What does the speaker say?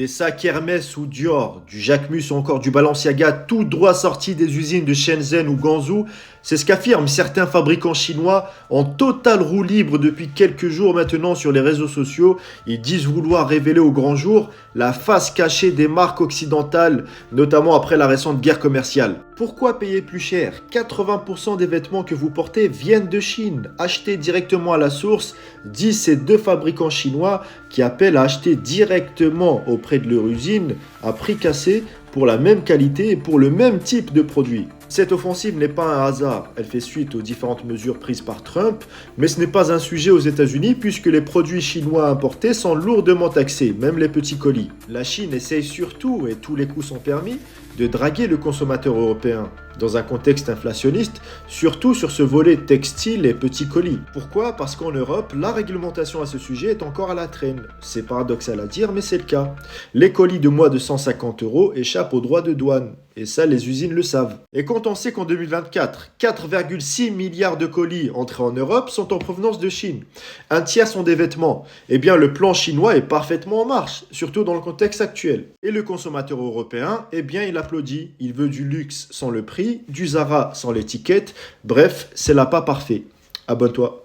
Des sacs Hermès ou Dior, du Jacquemus ou encore du Balenciaga, tout droit sorti des usines de Shenzhen ou Guangzhou, c'est ce qu'affirment certains fabricants chinois en totale roue libre depuis quelques jours maintenant sur les réseaux sociaux. Ils disent vouloir révéler au grand jour la face cachée des marques occidentales, notamment après la récente guerre commerciale. Pourquoi payer plus cher? 80% des vêtements que vous portez viennent de Chine, achetés directement à la source, disent ces deux fabricants chinois qui appellent à acheter directement auprès de leur usine à prix cassé pour la même qualité et pour le même type de produit. Cette offensive n'est pas un hasard, elle fait suite aux différentes mesures prises par Trump, mais ce n'est pas un sujet aux États-Unis puisque les produits chinois importés sont lourdement taxés, même les petits colis. La Chine essaye surtout, et tous les coups sont permis, de draguer le consommateur européen, dans un contexte inflationniste, surtout sur ce volet textile et petits colis. Pourquoi? Parce qu'en Europe, la réglementation à ce sujet est encore à la traîne. C'est paradoxal à dire, mais c'est le cas. Les colis de moins de 150 € échappent aux droits de douane. Et ça, les usines le savent. Et quand on sait qu'en 2024, 4,6 milliards de colis entrés en Europe sont en provenance de Chine, un tiers sont des vêtements, eh bien le plan chinois est parfaitement en marche, surtout dans le contexte actuel. Et le consommateur européen, eh bien il applaudit. Il veut du luxe sans le prix, du Zara sans l'étiquette, bref, c'est l'appât parfait. Abonne-toi.